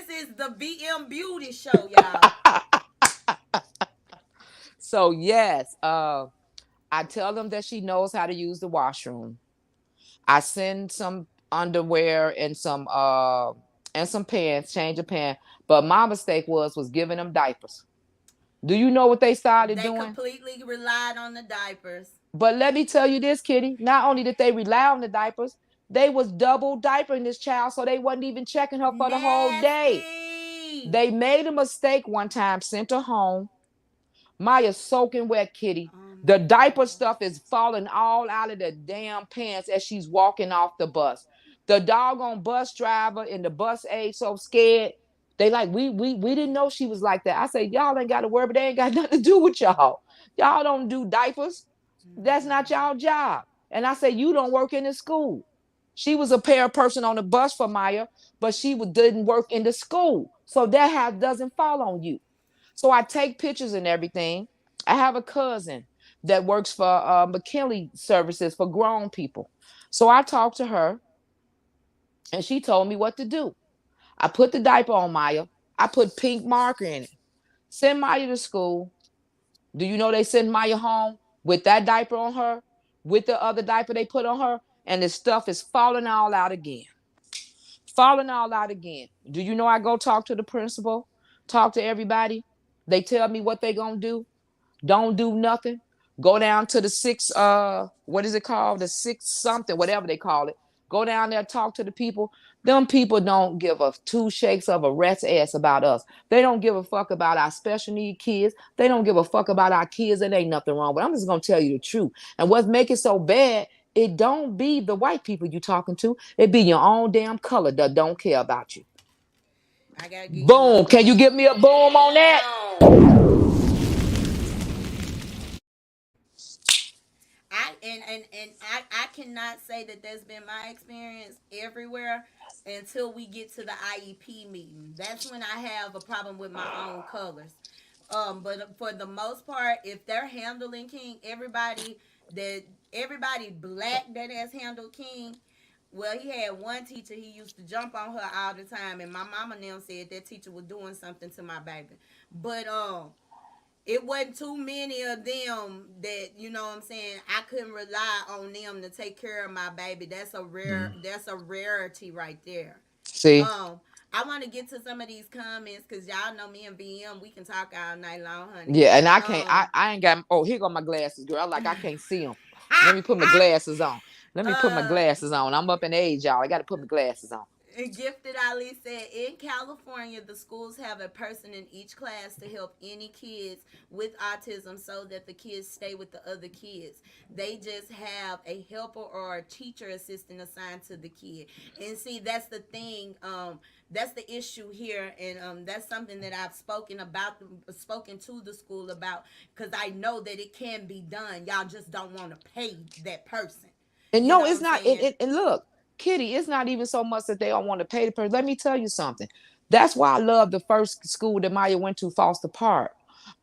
is the BM Beauty Show, y'all. So yes, I tell them that she knows how to use the washroom. I send some underwear and some pants, change of pants. But my mistake was giving them diapers. Do you know what they started doing? They completely relied on the diapers. But let me tell you this, Kitty. Not only did they rely on the diapers, they was double diapering this child, so they wasn't even checking her for the whole day. They made a mistake one time, sent her home. Maya's soaking wet, Kitty. The diaper stuff is falling all out of the damn pants as she's walking off the bus. The doggone bus driver and the bus aide so scared. They like, we didn't know she was like that. I say, y'all ain't got to worry, but they ain't got nothing to do with y'all. Y'all don't do diapers. That's not y'all job. And I say, you don't work in the school. She was a pair person on the bus for Maya, but she didn't work in the school. So that doesn't fall on you. So I take pictures and everything. I have a cousin that works for McKinley Services for grown people. So I talked to her and she told me what to do. I put the diaper on Maya. I put pink marker in it. Send Maya to school. Do you know they send Maya home with that diaper on her, with the other diaper they put on her, and the stuff is falling all out again. Falling all out again. Do you know I go talk to the principal, talk to everybody? They tell me what they gonna do. Don't do nothing. Go down to the six, what is it called? The six something, whatever they call it. Go down there, talk to the people. Them people don't give a two shakes of a rat's ass about us. They don't give a fuck about our special need kids. They don't give a fuck about our kids. And ain't nothing wrong. But I'm just gonna tell you the truth. And what's making it so bad, it don't be the white people you talking to. It be your own damn color that don't care about you. I gotta give you Boom. Can you give me a boom on that? I cannot say that that's been my experience everywhere until we get to the IEP meeting. That's when I have a problem with my own colors. But for the most part, if they're handling King, everybody black that has handled King. Well, he had one teacher. He used to jump on her all the time, and my mama now said that teacher was doing something to my baby. But it wasn't too many of them that, you know what I'm saying, I couldn't rely on them to take care of my baby. That's a rarity right there. See? um I want to get to some of these comments because y'all know me and VM, we can talk all night long, honey. Yeah, and I can't. um I ain't got. Oh, here go my glasses, girl. Like I can't see them. Let me put my glasses on. Let me put my uh glasses on. I'm up in age, y'all. I got to put my glasses on. Gifted Ali said, in California, the schools have a person in each class to help any kids with autism so that the kids stay with the other kids. They just have a helper or a teacher assistant assigned to the kid. And see, that's the thing. That's the issue here, and that's something that I've spoken to the school about, because I know that it can be done. Y'all just don't want to pay that person. And You no, know what it's I'm not. saying? And look, Kitty, it's not even so much that they don't want to pay the person. Let me tell you something. That's why I love the first school that Maya went to, Foster Park.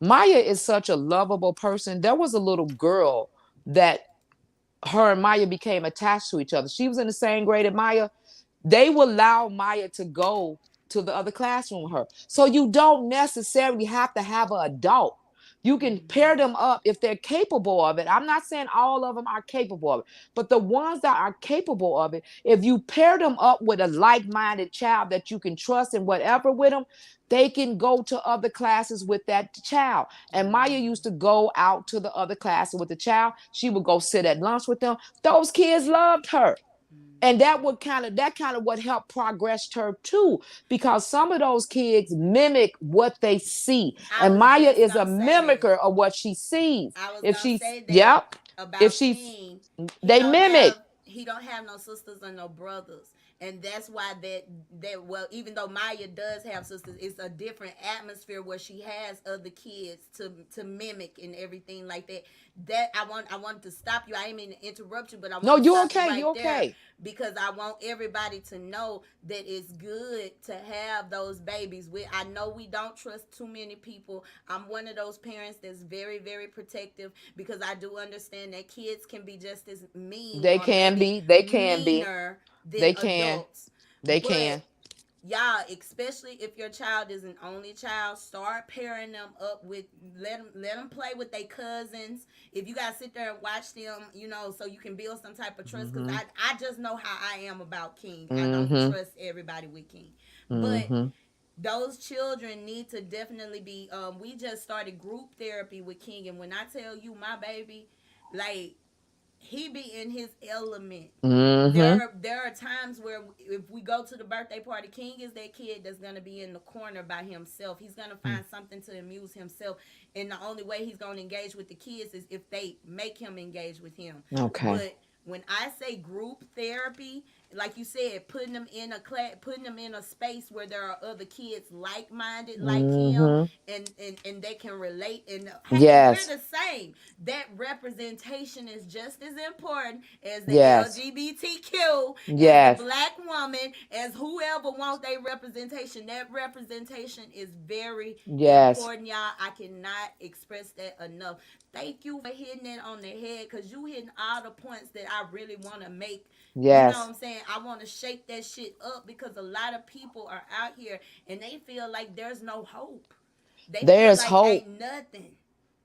Maya is such a lovable person. There was a little girl that her and Maya became attached to each other. She was in the same grade as Maya. They will allow Maya to go to the other classroom with her. So you don't necessarily have to have an adult. You can pair them up if they're capable of it. I'm not saying all of them are capable of it, but the ones that are capable of it, if you pair them up with a like-minded child that you can trust and whatever with them, they can go to other classes with that child. And Maya used to go out to the other classes with the child. She would go sit at lunch with them. Those kids loved her, and that kind of what helped progress her too, because some of those kids mimic what they see, I and was Maya just is a gonna say that. mimicker of what she sees. I was If gonna she's, say that yep, if about she's, King. He they don't mimic. have he don't have no sisters or no brothers, and that's why that well, even though Maya does have sisters, it's a different atmosphere where she has other kids to mimic and everything like that. That I want to stop you. I didn't mean to interrupt you, but I No, want to you're stop you okay, right you're there okay. because I want everybody to know that it's good to have those babies. I know we don't trust too many people. I'm one of those parents that's very, very protective because I do understand that kids can be just as mean They or can maybe be, they can be, meaner than they can, adults. they But can. y'all, especially if your child is an only child, start pairing them up with, let them play with their cousins. If you gotta sit there and watch them, so you can build some type of trust, because Mm-hmm. I just know how I am about King. I don't Mm-hmm. trust everybody with King. But Mm-hmm. those children need to definitely be, we just started group therapy with King, and when I tell you, my baby, like, he be in his element. Mm-hmm. There are times where if we go to the birthday party, King is that kid that's gonna be in the corner by himself. He's gonna find something to amuse himself, and the only way he's gonna engage with the kids is if they make him engage with him. Okay. But when I say group therapy, like you said, putting them in a class, putting them in a space where there are other kids like-minded like him, Mm-hmm. and they can relate. And hey, we're Yes. the same. That representation is just as important as the Yes. LGBTQ, as the Yes. black woman, as whoever wants their representation. That representation is very Yes. important, y'all. I cannot express that enough. Thank you for hitting it on the head, because you hitting all the points that I really want to make. You know what Yes. I'm saying? I want to shake that shit up, because a lot of people are out here and they feel like there's no hope. They feel There's like hope. ain't nothing.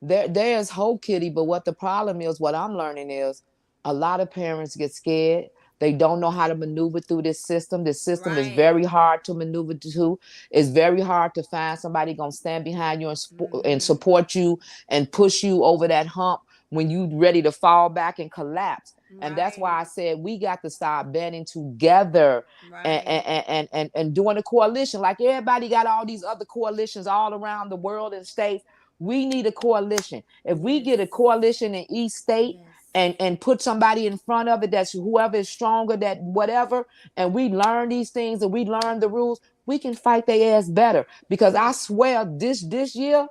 There's hope, Kitty, but what the problem is, what I'm learning is a lot of parents get scared. They don't know how to maneuver through this system. This system is Right. very hard to maneuver to. It's very hard to find somebody gonna stand behind you and Mm-hmm. support you and push you over that hump when you ready to fall back and collapse. And that's why Right. I said we got to start banding together Right. and doing a coalition. Like everybody got all these other coalitions all around the world and states. We need a coalition. If we Yes. get a coalition in each state Yes. and put somebody in front of it, that's whoever is stronger, that whatever, and we learn these things and we learn the rules, we can fight their ass better. Because I swear this year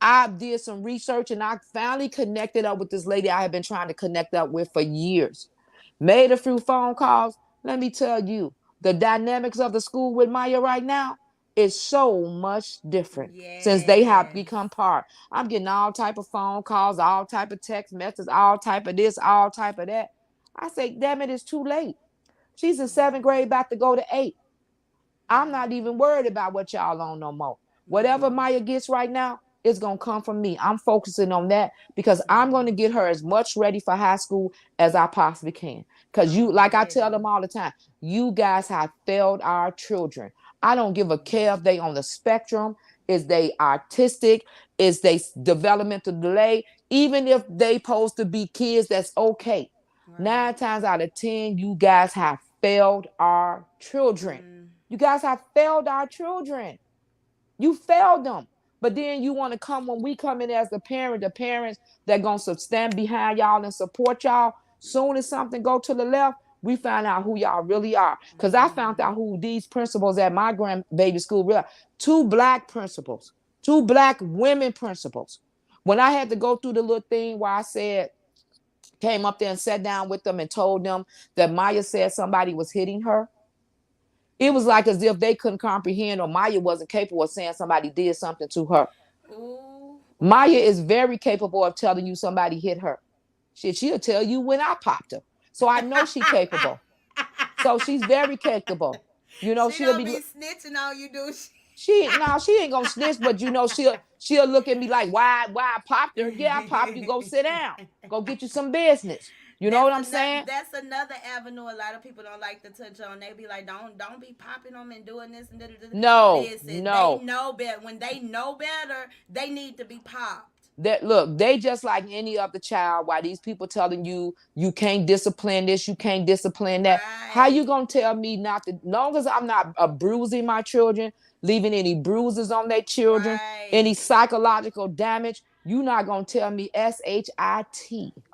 I did some research and I finally connected up with this lady I have been trying to connect up with for years. Made a few phone calls. Let me tell you, the dynamics of the school with Maya right now is so much different since they have Yes. become part. I'm getting all type of phone calls, all type of text messages, all type of this, all type of that. I say, damn it, it's too late. She's in seventh grade, about to go to eight. I'm not even worried about what y'all on no more. Whatever Mm-hmm. Maya gets right now, it's gonna come from me. I'm focusing on that because I'm gonna get her as much ready for high school as I possibly can. Because you, I'm like I tell ready. them all the time, you guys have failed our children. I don't give a care if they on the spectrum, is they artistic, is they developmental delay, even if they supposed to be kids, that's okay. Right. 9 times out of 10, you guys have failed our children. Mm. You guys have failed our children. You failed them. But then you want to come when we come in as the parents that gonna stand behind y'all and support y'all. Soon as something go to the left, we find out who y'all really are. Because I found Mm-hmm. out who these principals at my grandbaby school were. Two black principals, two black women principals. When I had to go through the little thing where I said, came up there and sat down with them and told them that Maya said somebody was hitting her, it was like as if they couldn't comprehend or Maya wasn't capable of saying somebody did something to her. Ooh. Maya Ooh. is very capable of telling you somebody hit her. She'll tell you when I popped her. So I know she's capable. So she's very capable. You know, She she'll don't be be snitching on you, do she now she ain't gonna snitch, but you know, she'll look at me like, why I popped her? Yeah, I popped you, go sit down. Go get you some business. You know what I'm saying? That's another avenue a lot of people don't like to touch on. They be like, don't be popping them and doing this and da, da, da. No, Listen, they no. know better. When they know better, they need to be popped. That look, they just like any other child. Why these people telling you you can't discipline this, you can't discipline that? How you Right. gonna tell me not to? Long as I'm not abusing my children, leaving any bruises on their children, any Right. psychological damage, you not gonna tell me shit.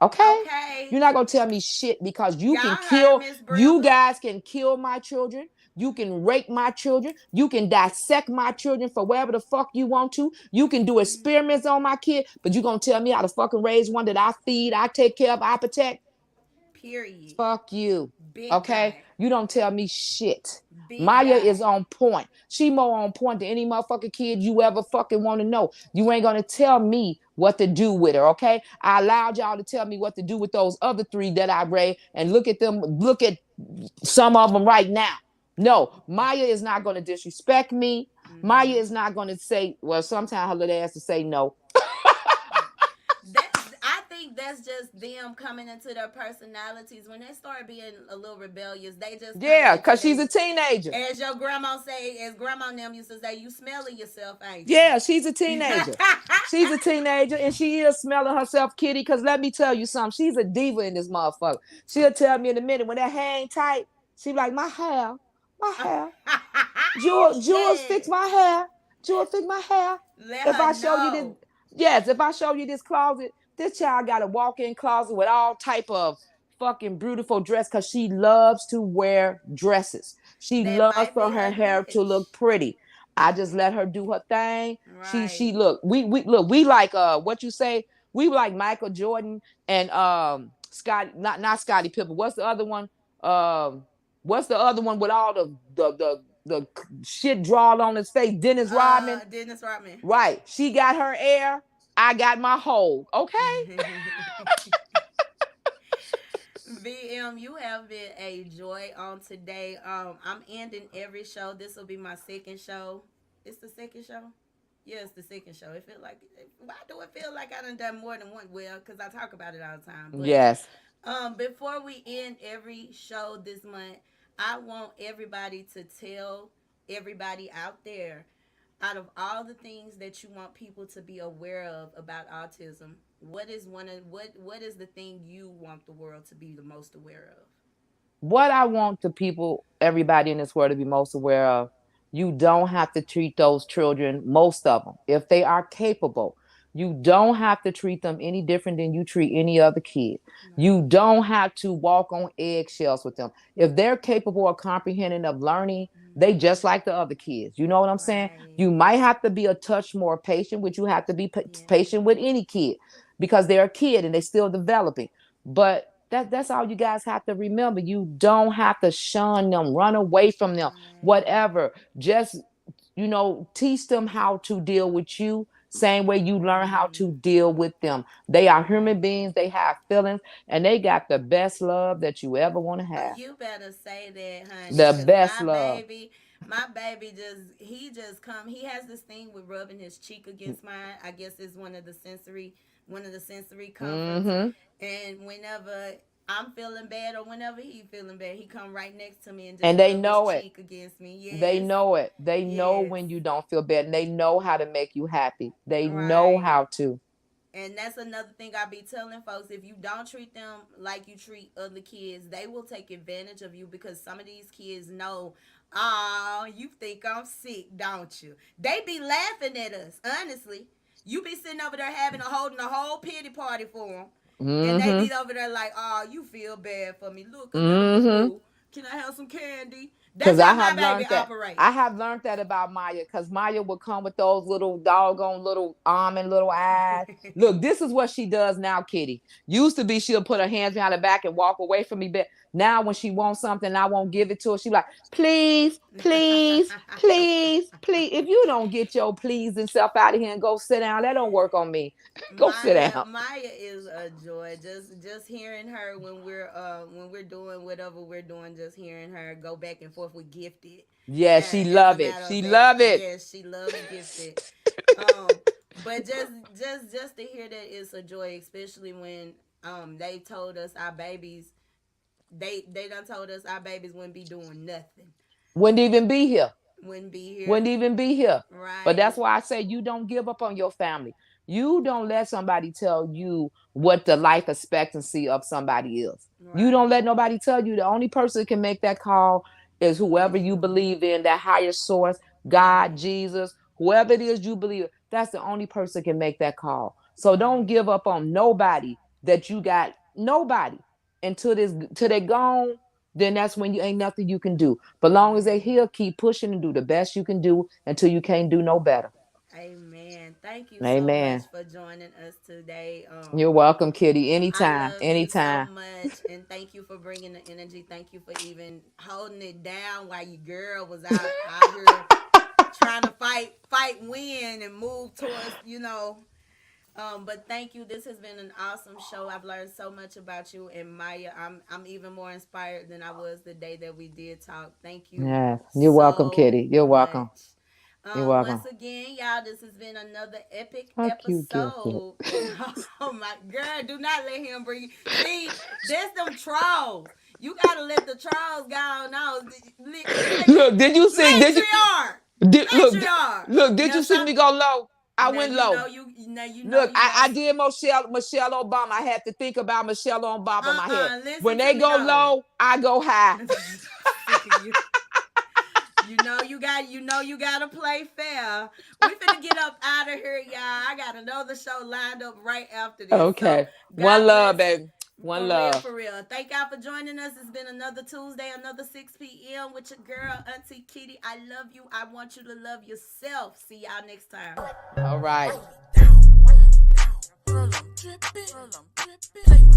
Okay, Okay. you're not gonna tell me shit because you can Y'all heard kill. Miss You Brenda. guys can kill my children. You can rape my children. You can dissect my children for wherever the fuck you want to. You can do Mm-hmm. experiments on my kid, but you gonna tell me how to fucking raise one that I feed, I take care of, I protect? Period. Fuck you. Big Okay? time. You don't tell me shit. Big Maya is time. on point. She more on point than any motherfucking kid you ever fucking want to know. You ain't gonna tell me what to do with her, okay? I allowed y'all to tell me what to do with those other three that I raised, and look at them, look at some of them right now. No, Maya is not gonna disrespect me. Maya Mm-hmm. is not gonna say, well, sometimes her little ass to say no. That, I think that's just them coming into their personalities. When they start being a little rebellious, they just come Yeah, into because she's they, a teenager. as your grandma say, as grandma and them used to say, you smelling yourself, ain't Yeah, she's a you? teenager. She's a teenager and she is smelling herself, Kitty. Because let me tell you something. She's a diva in this motherfucker. She'll tell me in a minute when that hang tight. She be like, my hair. Jules, fix Yes. my hair. Jules, fix my hair. Let If her I show you this, know. yes, if I show you this closet, this child got a walk-in closet with all type of fucking beautiful dress because she loves to wear dresses. She That loves might for be her her hair to look niche. pretty. I just let her do her thing. She Right. look, we look, we like what you say, we like Michael Jordan and Scott, not Scottie Pippen. What's the other one? What's the other one with all the shit drawn on his face? Dennis Rodman. Dennis Rodman. Right. She got her air. I got my hold. Okay. VM, you have been a joy on today. I'm ending every show. This will be my second show. It's the second show. Yeah, it's the second show. It feel like, why do it feel like I done more than one? Well, because I talk about it all the time. But Yes. before we end every show this month, I want everybody to tell everybody out there, out of all the things that you want people to be aware of about autism, what is the thing you want the world to be the most aware of? What I want the people, everybody in this world to be most aware of, you don't have to treat those children, most of them, if they are capable. You don't have to treat them any different than you treat any other kid. You Right. don't have to walk on eggshells with them. If they're capable of comprehending, of learning, they just like the other kids. You know what I'm saying? Right. You might have to be a touch more patient, which you have to be Yeah. patient with any kid because they're a kid and they're still developing. But that's all you guys have to remember. You don't have to shun them, run away from them, Right. whatever. Just, teach them how to deal with you, same way you learn how to Mm-hmm. deal with them. They are human Right. beings, they have feelings, and they got the best love that you ever want to have. You better say that, honey, The because best love. my baby just come. He has this thing with rubbing his cheek against mine. I guess it's one of the sensory comforts. Mm-hmm. And whenever I'm feeling bad or whenever he feeling bad, he come right next to me and just And they rub his know it. cheek against me. They Yes, know it. They know yes, when you don't feel bad, and they know how to make you happy. They know right. how to. And that's another thing I be telling folks. If you don't treat them like you treat other kids, they will take advantage of you because some of these kids know, oh, you think I'm sick, don't you? They be laughing at us, honestly. You be sitting over there holding a whole pity party for them. And they Mm-hmm. be over there like, oh, you feel bad for me. Look, a little Mm-hmm. boo-boo. Can I have some candy? That's Because how I my have baby learned that. operate. I have learned that about Maya. Because Maya would come with those little doggone little almond little eyes. Look, this is what she does now, Kitty. Used to be she'll put her hands behind her back and walk away from me. But now when she wants something, I won't give it to her. She be like, please, please, please, please. If you don't get your pleasing self out of here and go sit down, that don't work on me. Go sit down. Maya is a joy. Just hearing her when we're doing whatever we're doing, just hearing her go back and forth with Gifted. Yeah, she As a love it. matter of She fact, love it. yes, she loves Gifted. Um, but just to hear that it's a joy, especially when they told us our babies they done told us our babies wouldn't be doing nothing, Wouldn't even be here. wouldn't be Wouldn't here. even be here. But Right, that's why I say you don't give up on your family. You don't let somebody tell you what the life expectancy of somebody is. You don't right. let nobody tell you. The only person that can make that call is whoever you believe in, that higher source, God, Right, Jesus, whoever it is you believe. That's the only person can make that call. So don't right. give up on nobody that you got. Nobody until till they gone. Then that's when you ain't nothing you can do. But long as they Right. here, keep pushing and do the best you can do until you can't do no better. Amen. Thank you so much Amen. for joining us today. You're welcome, Kitty. I Anytime. love you so Anytime. much, and thank you for bringing the energy. Thank you for even holding it down while your girl was out here trying to win, and move towards, But thank you. This has been an awesome show. I've learned so much about you and Maya. I'm even more inspired than I was the day that we did talk. Thank you Yes. You're welcome, so Kitty. You're welcome. much. You're welcome. Once again, y'all, this has been another epic Fuck you, Gifted. episode. Oh my girl, do not let him bring you. See, there's them trolls. You gotta let the trolls go. No, Look, did you see? matriarch, Did look? matriarch. Look, did Now you see stop. me go low? I Now went low. Look, you I got. did Michelle Obama. I had to think about Michelle Obama in my head. When Listen to they me go though. low, I go high. Sick of you. You gotta play fair. We finna get up out of here, y'all. I got another show lined up right after this. So Okay. One God love, bless. baby. One love. For real. Thank y'all for joining us. It's been another Tuesday, another 6 p.m. with your girl, Auntie Kitty. I love you. I want you to love yourself. See y'all next time. All right. Girl, I'm tripping.